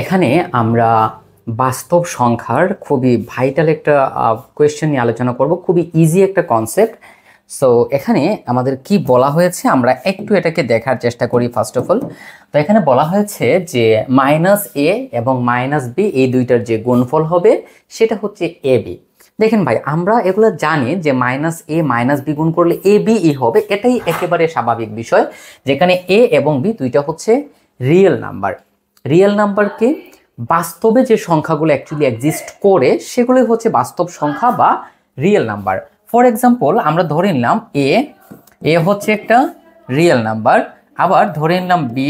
এখানে আমরা বাস্তব সংখ্যার খুবই ভাইটাল একটা কোয়েশ্চেন নিয়ে আলোচনা করব। খুবই ইজি একটা কনসেপ্ট। সো এখানে আমাদের কি বলা হয়েছে আমরা একটু এটাকে দেখার চেষ্টা করি। ফার্স্ট অফ অল, তো এখানে বলা হয়েছে যে -a এবং -b এই দুইটার যে গুণফল হবে সেটা হচ্ছে ab। দেখেন ভাই, আমরা এগুলো জানি যে -a -b গুণ করলে abe হবে, এটাই একেবারে স্বাভাবিক বিষয়। যেখানে a এবং b দুইটা হচ্ছে রিয়েল নাম্বার। রিয়েল নাম্বারকে বাস্তবে যে সংখ্যাগুলো অ্যাকচুয়ালি এক্সিস্ট করে সেগুলোই হচ্ছে বাস্তব সংখ্যা বা রিয়েল নাম্বার। ফর এক্সাম্পল, আমরা ধরে নিলাম এ হচ্ছে একটা রিয়েল নাম্বার, আবার ধরে নিলাম বি,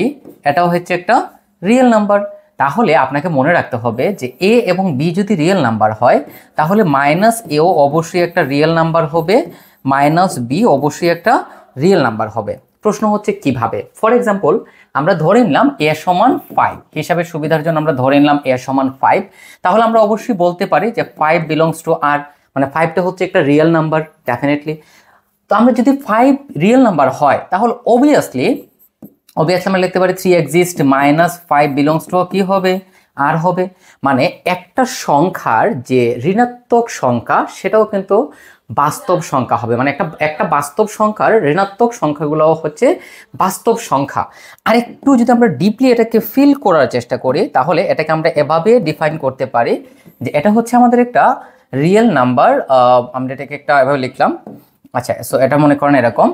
এটাও হচ্ছে একটা রিয়েল নাম্বার। তাহলে আপনাকে মনে রাখতে হবে যে এ এবং বি যদি রিয়েল নাম্বার হয় তাহলে -এও অবশ্যই একটা রিয়েল নাম্বার হবে, -b অবশ্যই একটা রিয়েল নাম্বার হবে। প্রশ্ন হচ্ছে কিভাবে। ফর এক্সাম্পল, আমরা ধরে নিলাম a সমান 5, হিসাবের সুবিধার জন্য আমরা ধরে নিলাম a সমান 5। তাহলে আমরা অবশ্যই বলতে পারি যে 5 বিলংস টু r, মানে 5টা হচ্ছে একটা রিয়েল নাম্বার ডেফিনেটলি। তো আমরা যদি 5 রিয়েল নাম্বার হয় তাহলে অবভিয়াসলি আমরা লিখতে পারি 3 এক্সিস্ট -5 বিলংস টু কি হবে, আর হবে। মানে একটা সংখ্যার যে ঋণাত্মক সংখ্যা সেটাও কিন্তু বাস্তব সংখ্যা হবে। মানে একটা বাস্তব সংখ্যার ঋণাত্মক সংখ্যাগুলো হচ্ছে বাস্তব সংখ্যা। আর একটু যদি আমরা ডিপলি এটাকে ফিল করার চেষ্টা করি তাহলে এটাকে আমরা এভাবে ডিফাইন করতে পারি যে এটা হচ্ছে আমাদের একটা রিয়েল নাম্বার। আমরা এটাকে একটা এভাবে লিখলাম। আচ্ছা, সো এটা মনে করেন এরকম।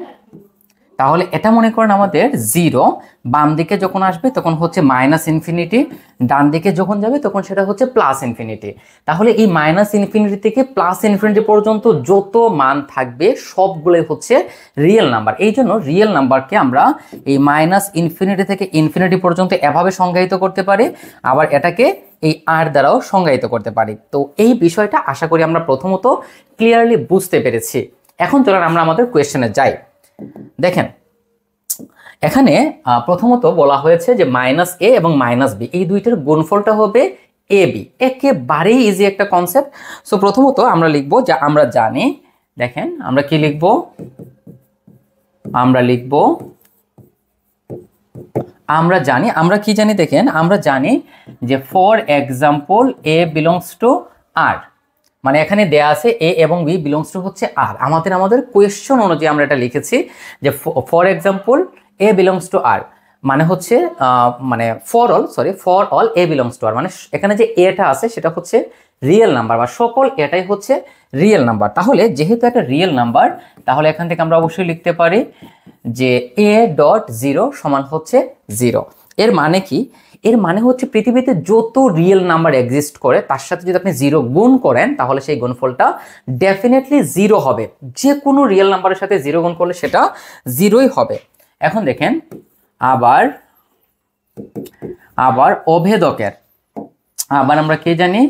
তাহলে এটা মনে করেন আমাদের 0, বাম দিকে যখন আসবে তখন হচ্ছে -ইনফিনিটি, ডান দিকে যখন যাবে তখন সেটা হচ্ছে +ইনফিনিটি। তাহলে এই -ইনফিনিটি থেকে +ইনফিনিটি পর্যন্ত যত মান থাকবে সবগুলোই হচ্ছে রিয়েল নাম্বার। এই জন্য রিয়েল নাম্বারকে আমরা এই -ইনফিনিটি থেকে ইনফিনিটি পর্যন্ত এভাবে সংজ্ঞায়িত করতে পারি, আবার এটাকে এই আর দ্বারাও সংজ্ঞায়িত করতে পারি। তো এই বিষয়টা আশা করি আমরা প্রথমত ক্লিয়ারলি বুঝতে পেরেছি। এখন চলেন আমরা আমাদের কোয়েশ্চেনে যাই। দেখেন, এখানে প্রথমত বলা হয়েছে যে -a এবং -b এই দুইটার গুণফলটা হবে ab। একেবারেই ইজি একটা কনসেপ্ট। সো প্রথমত আমরা লিখবো যা আমরা জানি। দেখেন আমরা কি লিখব, আমরা কি জানি দেখেন, আমরা জানি যে for example a belongs two r, মানে এখানে দেয়া আছে a এবং b বিলংস টু হচ্ছে r। আমাদের কোয়েশ্চন অনুযায়ী আমরা এটা লিখেছি যে for example a belongs two r, মানে হচ্ছে মানে for all a belongs two r, মানে এখানে যে এটা আছে সেটা হচ্ছে রিয়েল নাম্বার বা সকল এটাই হচ্ছে রিয়েল নাম্বার। তাহলে যেহেতু একটা রিয়েল নাম্বার তাহলে এখান থেকে আমরা অবশ্যই লিখতে পারি যে a.0 সমান হচ্ছে 0। এর মানে কি? এর মানে হচ্ছে পৃথিবীতে যত রিয়েল নাম্বার এক্সিস্ট করে তার সাথে যদি আপনি 0 গুণ করেন তাহলে সেই গুণফলটা ডেফিনেটলি 0 হবে। যে কোনো রিয়েল নাম্বারের সাথে 0 গুণ করলে সেটা 0ই হবে। এখন দেখেন, আবার অভেদকের, আবার আমরা কি জানি,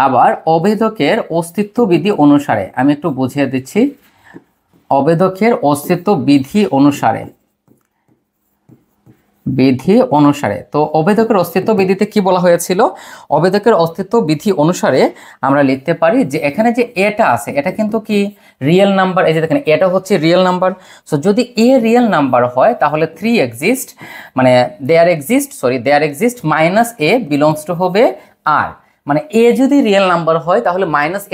আবার অভেদকের অস্তিত্ব বিধি অনুসারে, আমি একটু বুঝিয়ে দিচ্ছি। অভেদকের অস্তিত্ব বিধি অনুসারে তো অভেদকের অস্তিত্ব বিধিতে কি বলা হয়েছিল? অভেদকের অস্তিত্ব বিধি অনুসারে আমরা লিখতে পারি যে এখানে যে এটা আছে এটা কিন্তু কি রিয়েল নাম্বার। এই যে দেখেন এটা হচ্ছে রিয়েল নাম্বার। সো যদি এ রিয়েল নাম্বার হয় তাহলে 3 এক্সিস্ট, মানে there exist -a belongs to হবে আর, মানে এ যদি রিয়েল নাম্বার হয় তাহলে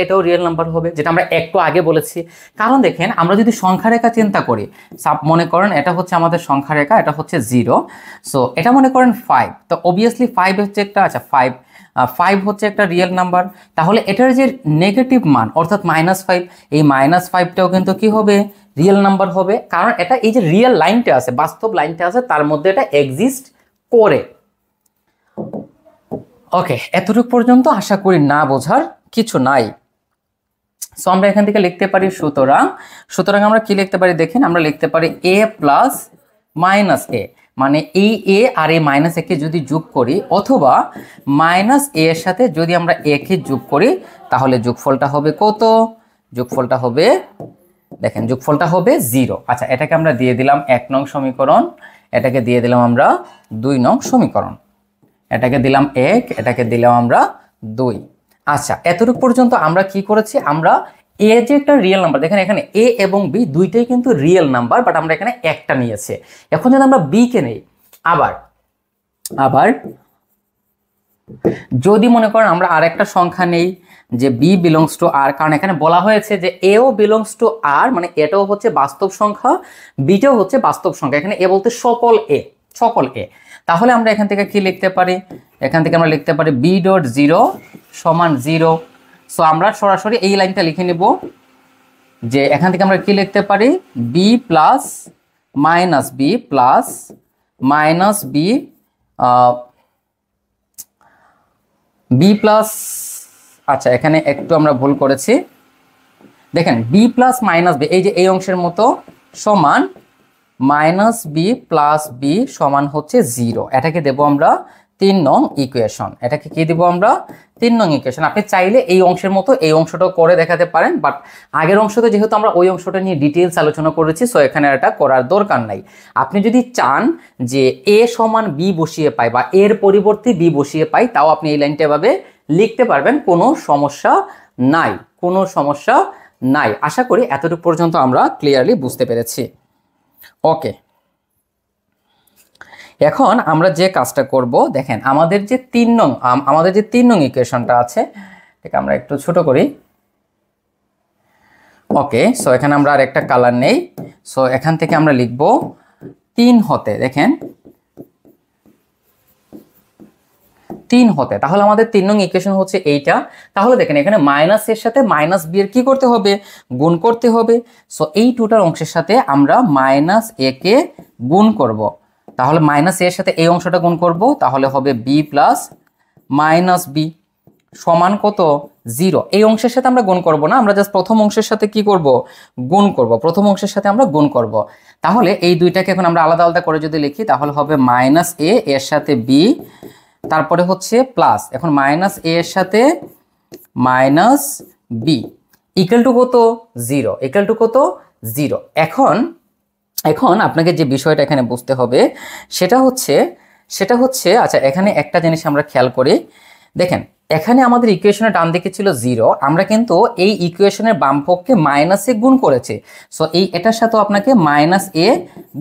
এটাও রিয়েল নাম্বার হবে, যেটা আমরা একটু আগে বলেছি। কারণ দেখেন আমরা যদি সংখ্যা রেখা চিন্তা করি, মনে করেন এটা হচ্ছে আমাদের সংখ্যা রেখা, এটা হচ্ছে 0। সো এটা মনে করেন 5, তো অবভিয়াসলি 5 হচ্ছে একটা, আচ্ছা 5 হচ্ছে একটা রিয়েল নাম্বার। তাহলে এটার যে নেগেটিভ মান অর্থাৎ -5, এই -5টাও কিন্তু কি হবে, রিয়েল নাম্বার হবে। কারণ এটা এই যে রিয়েল লাইনটা আছে, বাস্তব লাইনটা আছে, তার মধ্যে এটা এক্সিস্ট করে। ওকে, এতটুকু পর্যন্ত আশা করি না বোঝার কিছু নাই। সো আমরা এখান থেকে লিখতে পারি সুতরাং আমরা কি লিখতে পারি দেখেন, আমরা লিখতে পারি a প্লাস -a, মানে এই a আর এই -a কে যদি যোগ করি অথবা -a এর সাথে যদি আমরা a কে যোগ করি তাহলে যোগফলটা হবে কত? যোগফলটা হবে, দেখেন যোগফলটা হবে 0। আচ্ছা, এটাকে আমরা দিয়ে দিলাম 1 নং সমীকরণ, এটাকে দিয়ে দিলাম আমরা 2 নং সমীকরণ, এটাকে দিলাম 1, এটাকে দিলাম আমরা 2। আচ্ছা, এতটুকু পর্যন্ত আমরা কি করেছি, আমরা এ যে একটা রিয়েল নাম্বার, দেখেন এখানে এ এবং বি দুইটাই কিন্তু রিয়েল নাম্বার, বাট আমরা এখানে একটা নিয়েছি। এখন যদি আমরা বি কে নেই, আবার যদি মনে করেন আমরা আরেকটা সংখ্যা নেই যে বি বিলংস টু আর, কারণ এখানে বলা হয়েছে যে এও বিলংস টু আর, মানে এটাও হচ্ছে বাস্তব সংখ্যা, বিটাও হচ্ছে বাস্তব সংখ্যা। এখানে এ বলতে সকল এ, সকল এ। তাহলে আমরা এখান থেকে কি লিখতে পারি, এখান থেকে আমরা লিখতে পারি বি ডট জিরো সমান 0। সো আমরা সরাসরি এই লাইনটা লিখে নিব যে এখান থেকে আমরা কি লিখতে পারি, B plus minus B plus minus B, B plus, আচ্ছা এখানে একটু আমরা ভুল করেছি, দেখেন বি প্লাস মাইনাস বি, এই যে এই অংশের মতো, সমান মাইনাস বি প্লাস বি সমান হচ্ছে 0। এটাকে দেব আমরা 3 নং ইকুয়েশন। এটাকে কি দেব আমরা, 3 নং ইকুয়েশন। আপনি চাইলে এই অংশের মতো এই অংশটাও করে দেখাতে পারেন, বাট আগের অংশতে যেহেতু আমরা ওই অংশটা নিয়ে ডিটেইলস আলোচনা করেছি, সো এখানে এটা করার দরকার নাই। আপনি যদি চান যে এ সমান বি বসিয়ে পাই বা এর পরিবর্তে বি বসিয়ে পাই, তাও আপনি এই লাইনটা এভাবে লিখতে পারবেন, কোনো সমস্যা নাই, কোনো সমস্যা নাই। আশা করি এতটুকু পর্যন্ত আমরা ক্লিয়ারলি বুঝতে পেরেছি। ওকে, এখন আমরা যে কাজটা করব, দেখেন আমাদের যে 3 নং ইকুয়েশনটা আছে, এটা আমরা একটু ছোট করি। ওকে, সো এখানে আমরা আর একটা কালার নেই। সো এখান থেকে আমরা লিখব 3 হতে, দেখেন 3 হতে, তাহলে আমাদের 3 নং ইকুয়েশন হচ্ছে এইটা। তাহলে দেখেন এখানে মাইনাস এর সাথে মাইনাস বি এর কি করতে হবে, গুণ করতে হবে। সো এই টোটাল অংশের সাথে আমরা মাইনাস এ কে গুণ করব। তাহলে মাইনাস এর সাথে এই অংশটা গুণ করব, তাহলে হবে বি প্লাস মাইনাস বি সমান কত, 0। এই অংশের সাথে আমরা গুণ করব না, আমরা জাস্ট প্রথম অংশের সাথে কি করব, গুণ করব। প্রথম অংশের সাথে আমরা গুণ করব। তাহলে এই দুইটাকে এখন আমরা আলাদা আলাদা করে যদি লিখি, তাহলে হবে মাইনাস এ এর সাথে বি, তারপরে হচ্ছে প্লাস, এখন মাইনাস এ এর সাথে মাইনাস বি ইকুয়াল টু কত, 0, ইকুয়াল টু কত, 0। এখন আপনাকে যে বিষয়টা এখানে বুঝতে হবে সেটা হচ্ছে আচ্ছা এখানে একটা জিনিস আমরা খেয়াল করি, দেখেন এখানে আমাদের ইকুয়েশনের ডান দিকে ছিল 0, আমরা কিন্তু এই ইকুয়েশনের বাম পক্ষে মাইনাসে গুণ করেছি। সো এটার সাথেও আপনাকে মাইনাস এ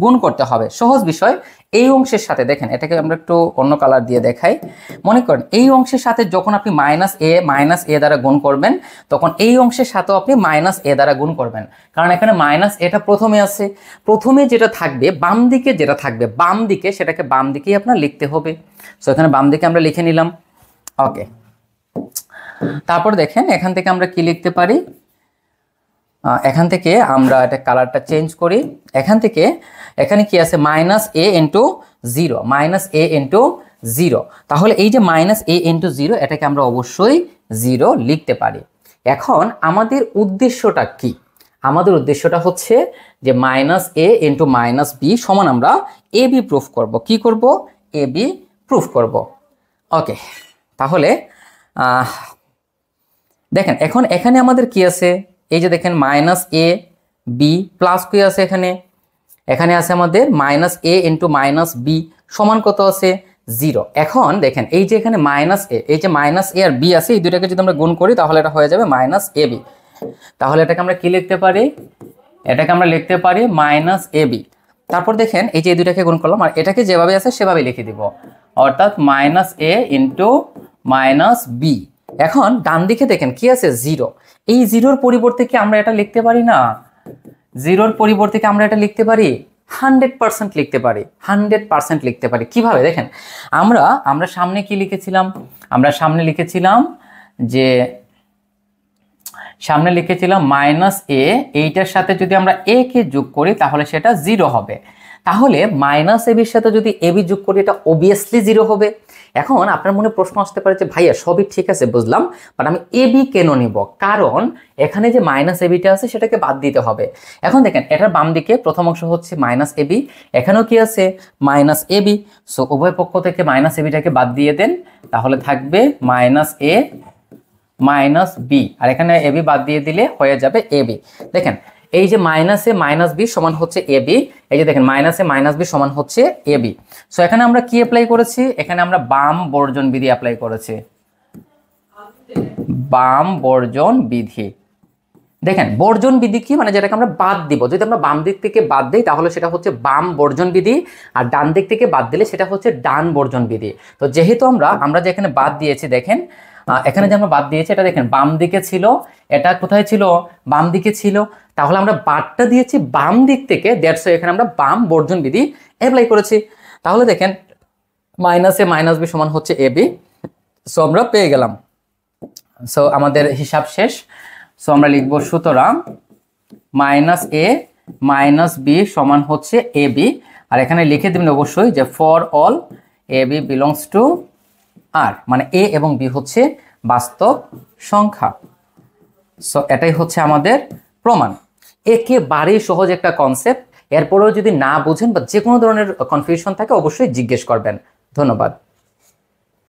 গুণ করতে হবে, সহজ বিষয়। এই অংশের সাথে দেখেন, এটাকে আমরা একটু অন্য কালার দিয়ে দেখাই। মনে করেন এই অংশের সাথে যখন আপনি মাইনাস এ দ্বারা গুণ করবেন, তখন এই অংশের সাথেও আপনি মাইনাস এ দ্বারা গুণ করবেন, কারণ এখানে মাইনাস এটা প্রথমে আছে। প্রথমে যেটা থাকবে বাম দিকে, যেটা থাকবে বাম দিকে, সেটাকে বাম দিকেই আপনার লিখতে হবে। সো এখানে বাম দিকে আমরা লিখে নিলাম। ওকে, তারপর দেখেন এখান থেকে আমরা কি লিখতে পারি, এখান থেকে আমরা এটা কালারটা চেঞ্জ করি। এখান থেকে এখানে কি আছে, মাইনাস এ ইন্টু 0, মাইনাস এ ইন্টু 0। তাহলে এই যে মাইনাস এ ইন্টু 0, এটাকে আমরা অবশ্যই 0 লিখতে পারি। এখন আমাদের উদ্দেশ্যটা কি, আমাদের উদ্দেশ্যটা হচ্ছে যে মাইনাস এ ইন্টু মাইনাস বি সমান আমরা এ বি প্রুফ করব। কি করব, এ বি প্রুফ করব। ওকে, তাহলে দেখেন এখন এখানে আমাদের কি আছে, এই যে দেখেন মাইনাস এ বি প্লাস কি আছে, এখানে আছে আমাদের মাইনাস এ ইন্টু মাইনাস বি সমান কত আছে, 0। এখন দেখেন এই যে এখানে মাইনাস এ, এই যে মাইনাস এ আর বি আছে, এই দুটাকে যদি আমরা গুণ করি তাহলে এটা হয়ে যাবে মাইনাস এ বি। তাহলে এটাকে আমরা কি লিখতে পারি, এটাকে আমরা লিখতে পারি মাইনাস এ বি। তারপর দেখেন এই যে এই দুটাকে গুণ করলাম, আর এটাকে যেভাবে আছে সেভাবে লিখে দিব, অর্থাৎ মাইনাস এ ইন্টু মাইনাস বি। এখন ডান দিকে দেখেন কি আছে, 0। এই 0-র পরিবর্তে কি আমরা এটা লিখতে পারি না, 0-র পরিবর্তে কি আমরা এটা লিখতে পারি, 100% লিখতে পারি, 100% লিখতে পারি। কিভাবে দেখেন, আমরা সামনে কি লিখেছিলাম, আমরা সামনে লিখেছিলাম মাইনাস এ, এইটার সাথে যদি আমরা এ কে যোগ করি তাহলে সেটা 0 হবে। তাহলে মাইনাস এ বির সাথে যদি এ বি যোগ করি, এটা অবভিয়াসলি 0 হবে। এখন আপনার মনে প্রশ্ন আসতে পারে যে ভাইয়া সবই ঠিক আছে বুঝলাম, বাট আমি এ বি কেন নিব, কারণ এখানে যে মাইনাস এ বিটা আছে সেটাকে বাদ দিতে হবে। এখন দেখেন এটার বাম দিকে প্রথম অংশ হচ্ছে মাইনাস এ বি, এখানেও কি আছে মাইনাস এ বি। সো উভয় পক্ষ থেকে মাইনাস এ বিটাকে বাদ দিয়ে দেন, তাহলে থাকবে মাইনাস এ মাইনাস বি, আর এখানে এ বি বাদ দিয়ে দিলে হয়ে যাবে এ বি। দেখেন এই যে মাইনাসে মাইনাস বি সমান হচ্ছে এ বি, এই যে দেখেন মাইনাসে মাইনাস বি সমান হচ্ছে এ বি। সো এখানে আমরা কি অ্যাপ্লাই করেছি, এখানে আমরা বাম বর্জন বিধি অ্যাপ্লাই করেছি, বাম বর্জন বিধি। দেখেন বর্জন বিধি কি, মানে যেটাকে আমরা বাদ দিব, যদি আমরা বাম দিক থেকে বাদ দিই তাহলে সেটা হচ্ছে বাম বর্জন বিধি, আর ডান দিক থেকে বাদ দিলে সেটা হচ্ছে ডান বর্জন বিধি। তো যেহেতু আমরা যে এখানে বাদ দিয়েছি, দেখেন এখানে যে আমরা বাদ দিয়েছি এটা দেখেন বাম দিকে ছিল, এটা কোথায় ছিল, বাম দিকে ছিল, তাহলে আমরা বাদটা দিয়েছি বাম দিক থেকে, দ্যাটস এখানে আমরা বাম বর্জন বিধি অ্যাপ্লাই করেছি। তাহলে দেখেন মাইনাস এ মাইনাস বি সমান হচ্ছে এ বি। সো আমরা পেয়ে গেলাম, সো আমাদের হিসাব শেষ। সো আমরা লিখবো সুতরাং মাইনাস এ মাইনাস বি সমান হচ্ছে এ বি, আর এখানে লিখে দেবেন অবশ্যই যে for all A B belongs to R, মানে এ এবং বি হচ্ছে বাস্তব সংখ্যা। সো এটাই হচ্ছে আমাদের প্রমাণ। একেবারেই সহজ একটা কনসেপ্ট, এরপরেও যদি না বুঝেন বা যে কোনো ধরনের কনফিউশন থাকে অবশ্যই জিজ্ঞেস করবেন। ধন্যবাদ।